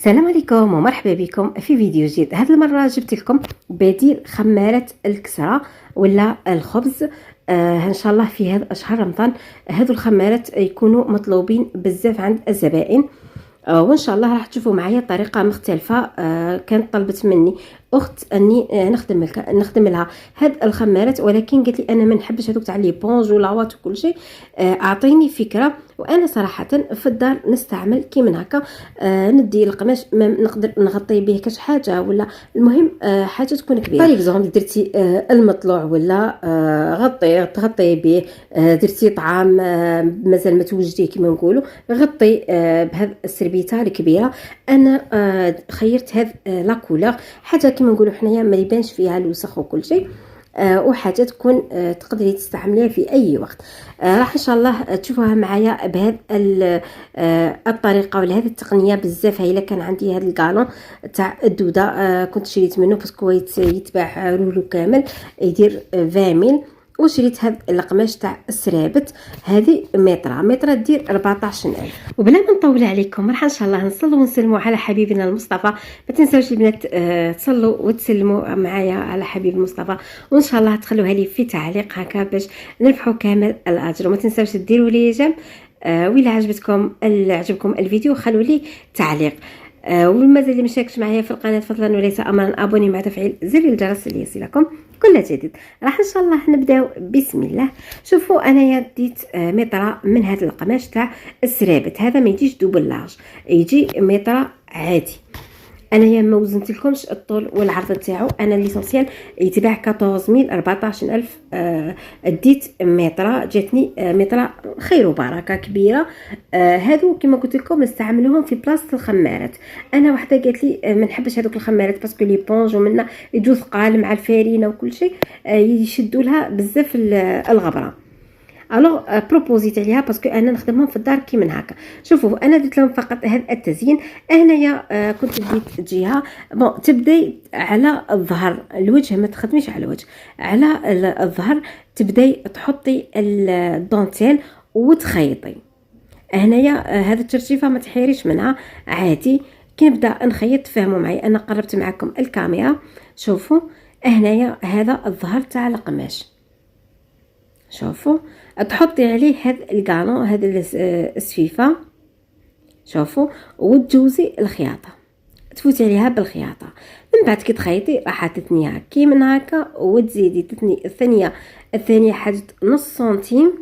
السلام عليكم ومرحبا بكم في فيديو جديد. هذه المره جبت لكم بديل خماره الكسره ولا الخبز. ان شاء الله في هذا شهر رمضان هذو الخمارات يكونوا مطلوبين بزاف عند الزبائن. وان شاء الله راح تشوفوا معايا طريقه مختلفه. كانت طلبت مني اخت اني نخدم لها هاد الخمارات، ولكن قالت لي انا ما نحبش هذوك تاع لي بونج ولاوات وكل شيء. اعطيني فكره. وانا صراحه في الدار نستعمل كي من هكا. ندي القماش ما نقدر نغطي به كاش حاجه، ولا المهم حاجه تكون كبيره. باغ اكزومبل درتي المطلوع ولا تغطي به. درتي طعام مازال ما توجديه كما نقولوا، غطي بهذا السربيته الكبيره. انا خيرت هذا لا كولور، حاجه كما نقولوا حنايا ما يبانش فيها الوسخ وكل شيء. وحاجه تكون تقدري تستعمليها في اي وقت. راح ان شاء الله تشوفوها معايا بهذه الطريقه ولا هذه التقنيه بزاف هايله. كان عندي هذا الكالون تاع الدوده، كنت شريت منه باسكو يتباع رولو كامل يدير 20 ميل. وشريت هذا القماش تاع السرابت، هذه متر دير 14000. وبلا ما نطول عليكم راح ان شاء الله نصلوا ونسلموا على حبيبنا المصطفى. ما تنساوش البنات تصلوا وتسلموا معايا على حبيب المصطفى، وان شاء الله تخلوها لي في تعليق هكا باش نربحوا كامل الاجر. وما تنساوش ديروا لي جيم وإلا عجبكم الفيديو خلوا لي تعليق. ومازال اللي مشاركش معايا في القناه فضلا وليس امرا ابوني مع تفعيل زر الجرس ليصلكم كل جديد. راح ان شاء الله نبداو بسم الله. شوفوا انايا ديت متر من هذا القماش تاع السرابت. هذا ما يجيش دوبل لارج، يجي متر عادي. انايا ما وزنت لكمش الطول والعرض تاعو، انا ليسونسيال يتباع 14000 14000. ديت متر، جاتني متر خير وبركه كبيره. هادو كما قلت لكم نستعملوهم في بلاصه الخمارات. انا وحده قالت لي ما نحبش هذوك الخمارات باسكو لي بونج ومنا يجوا ثقال مع الفارينه وكل شيء، يشدوا لها بزاف الغبره. الوغ بروبوزيت عليها باسكو انا نخدمهم في الدار كي من هكا. شوفوا انا درت لهم فقط هذا التزيين. هنايا كنت ديت جهه بون تبداي على الظهر، الوجه ما تخدميش على الوجه، على الظهر تبداي تحطي الدونتيل وتخيطي. هنايا هذا الترتيفه ما تحيريش منها عادي. كي نبدا نخيط تفهموا معي، انا قربت معكم الكاميرا. شوفوا هنايا هذا الظهر تاع القماش، شوفوا تحطي عليه هذا الكالون هذا السفيفه. شوفوا وتجوزي الخياطه، تفوتي عليها بالخياطه. من بعد كي تخيطي راح تثنيها كي من هكا وتزيدي تثني الثانيه حاجه نص سنتيم.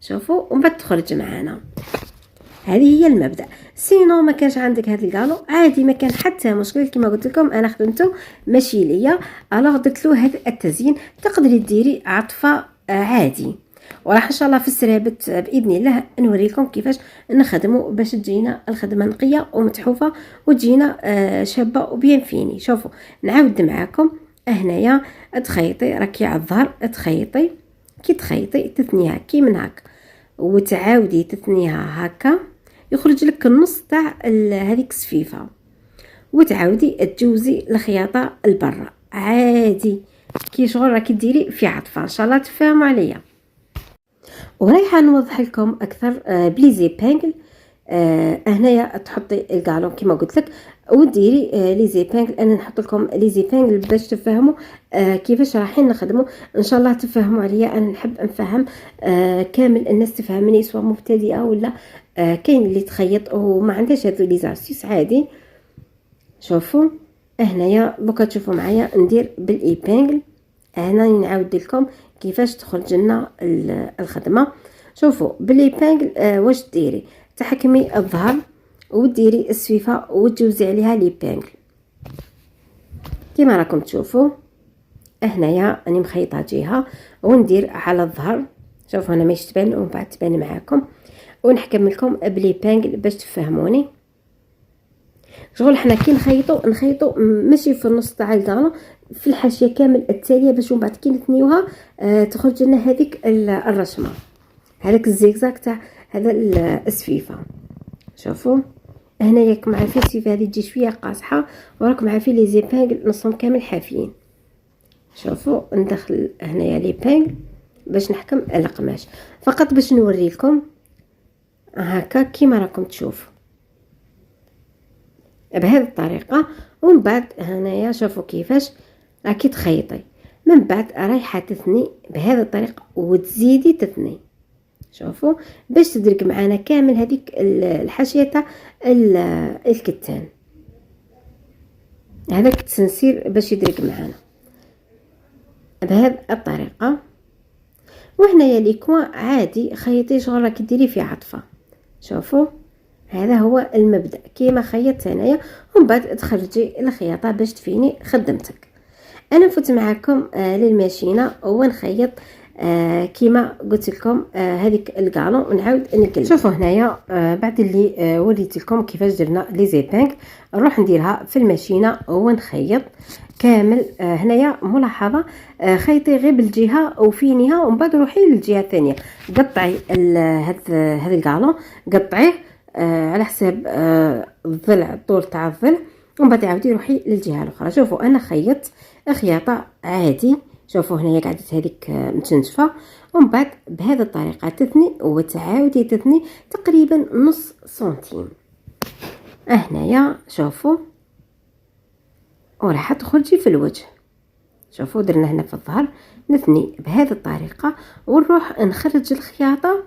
شوفوا ومن بعد تخرج معانا. هذه هي المبدا. سينو ما كانش عندك هذا الكالون عادي ما كان حتى مشكل. كما قلت لكم انا خدمته ماشي ليا، الوغ درت له هذا التزيين. تقدري ديري عطفه عادي. وراح ان شاء الله في السرابت باذن الله نوريكم كيفاش نخدموا باش تجينا الخدمه نقيه ومتحوفه وتجينا شابه وبيان فيني. شوفوا نعاود معاكم. هنايا تخيطي راكي على الظهر، تخيطي كي تخيطي تثنيها كي من هكا وتعاودي تثنيها هكا يخرج لك النص تاع هذيك السفيفه، وتعاودي تجوزي الخياطه لبرا عادي كي شغل راكي ديري في عطفه. ان شاء الله تفهموا عليا. ورايحه نوضح لكم اكثر بلي زيبانغل. هنايا تحطي الكالون كما قلت لك وديري لي زيبانغل. انا نحط لكم لي زيبانغل باش تفهموا كيفاش رايحين نخدموا. ان شاء الله تفهموا عليا. انا نحب نفهم كامل الناس تفهمني، سواء مبتدئه ولا كاين اللي تخيط وما عندهاش هذو لي زارسيس عادي. شوفوا هنايا دوكا تشوفوا معايا ندير بالايبانغل. هنا نعاود لكم كيفاش تخرج لنا الخدمه. شوفوا بالايبانغل واش ديري، تحكمي الظهر وديري السويفه وتجوزي عليها ليبانغل كما راكم تشوفوا. هنايا راني مخيطه جهه وندير على الظهر. شوفوا انا ماهيش تبان ومن بعد تبان معاكم، ونحكم لكم بليبانغل باش تفهموني. شغل حنا كي نخيطوا ماشي في النص تاع الكالون، في الحاشيه كامل التاليه باش من بعد كي نثنيوها تخرج لنا هذيك الرشمه، هذاك الزيكزاك تاع هذا السفيفه. شوفوا هنايا مع في السفيفه هذه تجي شويه قاصحه، وراكم عارفين لي زيبانغل نصهم كامل حافيين. شوفوا ندخل هنايا لي بانغل باش نحكم القماش، فقط باش نوريكم هكا كيما راكم تشوفوا. بهذه الطريقه. ومن بعد هنايا شوفوا كيفاش راكي تخيطي، من بعد رايحه تثني بهذه الطريقه وتزيدي تثني. شوفوا باش تدرك معنا كامل هذيك الحاشيه تاع الكتان، هذاك التسنسير باش يدرك معنا بهذه الطريقه. وهنايا لي كوان عادي خيطي شغل راكي ديري في عطفه. شوفوا هذا هو المبدا كيما خيطت هنايا، ومن بعد تخرجي الخياطه باش تفيني خدمتك. انا نفوت معكم للماشينه ونخيط كيما قلت لكم هذيك الكالون ونعاود نقلب. شوفوا هنايا بعد اللي وريت لكم كيفاش درنا لي زيبانك، نروح نديرها في الماشينه ونخيط كامل. هنايا ملاحظه خيطي غير بالجهه وفينيها، ومن بعد روحي للجهه الثانيه قطعي هذا الكالون، قطعيه على حساب الضلع، الطول تاع الضلع، ومن بعد عاودي روحي للجهه الاخرى. شوفوا انا خيطت خياطه عادي. شوفوا هنايا قعدت هذيك متنشفه، ومن بعد بهذه الطريقه تثني وتعاودي تثني تقريبا نص سنتيم. هنايا شوفوا وراح تخرجي في الوجه. شوفوا درنا هنا في الظهر نثني بهذه الطريقه ونروح نخرج الخياطه.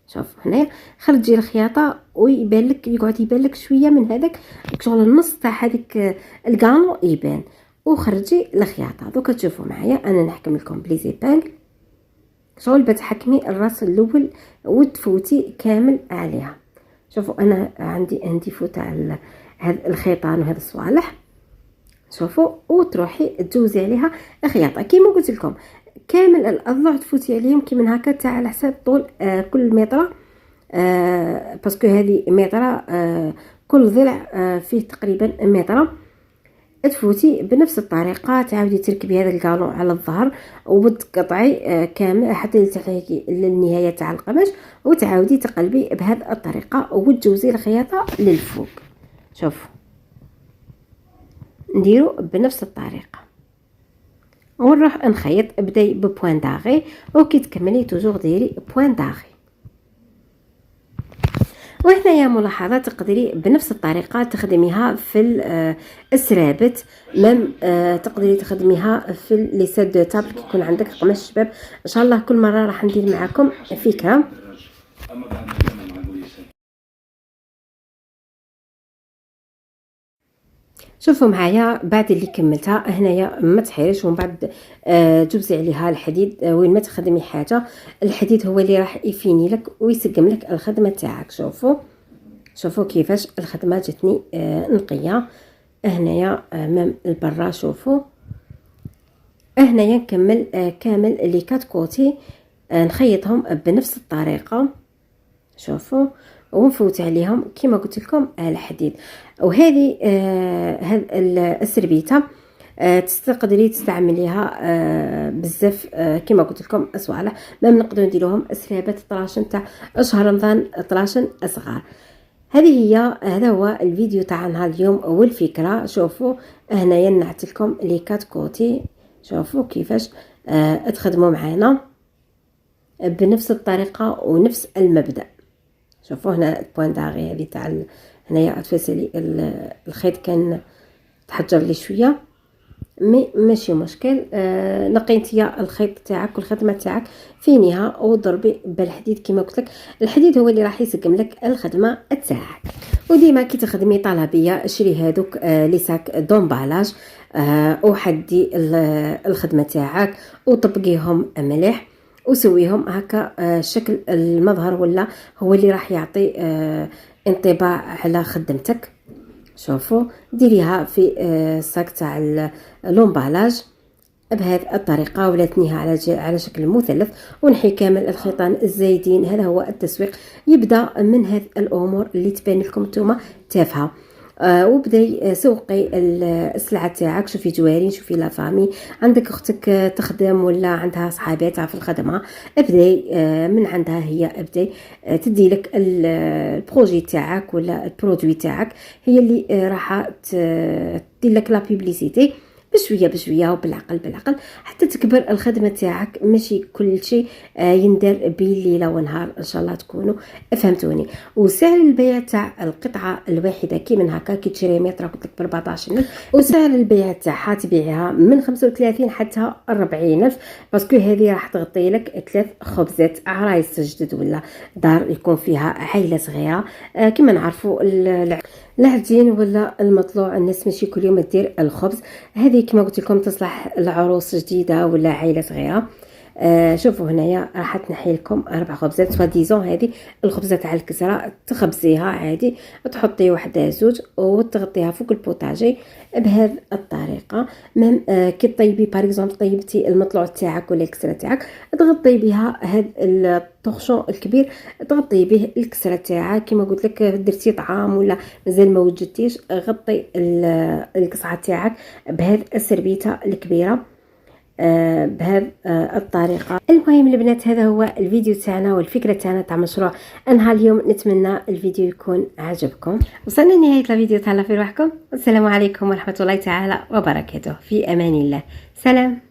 شوف هنايا خرجي الخياطه ويبان لك، يقعد يبان لك شويه من هذاك شغل النص تاع هذيك الكانو يبان، وخرجي الخياطه. دوكا تشوفوا معايا انا نحكم لكم بلي زيبانغ شغل بتحكمي الراس الاول وتفوتي كامل عليها. شوفوا انا عندي فوت تاع هذا الخيطان وهذا الصوالح. شوفوا وتروحي تجوزي عليها خياطه كيما قلت لكم كامل الاضلاع تفوتي عليهم كيما هكا تاع على حساب طول كل متر، باسكو هذه متر، كل ضلع فيه تقريبا متر. تفوتي بنفس الطريقه تعاودي تركبي هذا الكالون على الظهر وتقطعي كامل حتى تلحقي للنهايه تاع القماش، وتعاودي تقلبي بهذه الطريقه وتجوزي الخياطه للفوق. شوفوا نديرو بنفس الطريقه ونروح نخيط. ابداي ببوين داغي وكي تكملي توجور ديري بوين داغي. وهنايا ملاحظه تقدري بنفس الطريقه تخدميها في السرابت، مم تقدري تخدميها في لي سيت دو تابل كي يكون عندك قماش شباب. ان شاء الله كل مره راح ندير معكم فكره. شوفوا معايا بعد اللي كملتها هنايا ما تحيرش، ومن بعد جوزي عليها الحديد وين ما تخدمي حاجه الحديد هو اللي راح يفيني لك ويسقم لك الخدمه تاعك. شوفوا كيفاش الخدمه جاتني نقيه هنايا امام البرا. شوفوا هنايا نكمل كامل لي كات كوتي نخيطهم بنفس الطريقه. شوفوا ونفوت عليهم كما قلت لكم الحديد. وهذه السربيته تقدري تستعمليها بزاف كما قلت لكم صوالح، ما نقدروا نديروهم سرابات طراشن تاع شهر رمضان طراشن اصغر. هذا هو الفيديو تاعنا اليوم والفكره. شوفوا هنايا نعت لكم لي كات كوتي. شوفوا كيفاش تخدموا معنا بنفس الطريقه ونفس المبدا. شوفوا هنا البوين داغي هذه تاع هنايا تفسلي الخيط كان تحجر لي شويه ماشي مشكل. نقيتي الخيط تاعك والخدمه تاعك فينيها وضربي بالحديد كما قلت لك. الحديد هو اللي راح يسقم لك الخدمه تاعك. وديما كي تخدمي طلبيه شري هذوك لي ساك دومبالاج وحدي الخدمه تاعك وطبقيهم مليح وسويهم هكا شكل المظهر ولا هو اللي راح يعطي انطباع على خدمتك. شوفوا ديريها في الصاك تاع لومبالاج بهذه الطريقه ولا تنيها على شكل مثلث ونحي كامل الخيطان الزايدين. هذا هو التسويق، يبدا من هذه الامور اللي تبان لكم نتوما تافهه. وبداي سوقي السلعه تاعك. شوفي جوارين، شوفي لا فامي، عندك اختك تخدم ولا عندها صحاباتها في الخدمه، ابداي من عندها هي ابداي تدي لك البروجي تاعك ولا البرودوي تاعك، هي اللي راح تدير لك لا بوبليسيتي بشويه بشويه وبالعقل بالعقل حتى تكبر الخدمه تاعك. ماشي كل شيء يندار بين ليله ونهار. ان شاء الله تكونوا فهمتوني. وسعر البيع تاع القطعه الواحده كي من هكا كي تشري متر قلت لك ب 14000، وسعر البيع تاعها تبيعها من 35 حتى 40000 باسكو هذه راح تغطي لك 3 خبزات عرايس جدد ولا دار يكون فيها عائله صغيره. كما نعرفوا العجين ولا المطلوع الناس ماشي كل يوم دير الخبز. هذه كما قلت لكم تصلح لعروس جديده ولا عائله صغيره. شوفوا هنايا راح تنحي لكم 4 خبزات سوا ديزون. هذه الخبزه تاع الكسره تخبزيها عادي، تحطي وحده زوج وتغطيها فوق البوطاجي بهذه الطريقه. ميم كي طيبي باغ اكزومبل طيبتي المطلوع تاعك ولا الكسره تاعك تغطي بها هذا الطرشون الكبير، تغطي به الكسره تاعك. كما قلت لك درتي طعام ولا مازال ما وجدتيش، غطي القصعه تاعك بهذه السربيته الكبيره بهذه الطريقه. المهم البنات هذا هو الفيديو تاعنا والفكره تاعنا تاع مشروع انها اليوم. نتمنى الفيديو يكون عجبكم. وصلنا لنهايه الفيديو. تهلاو في روحكم والسلام عليكم ورحمه الله تعالى وبركاته. في امان الله. سلام.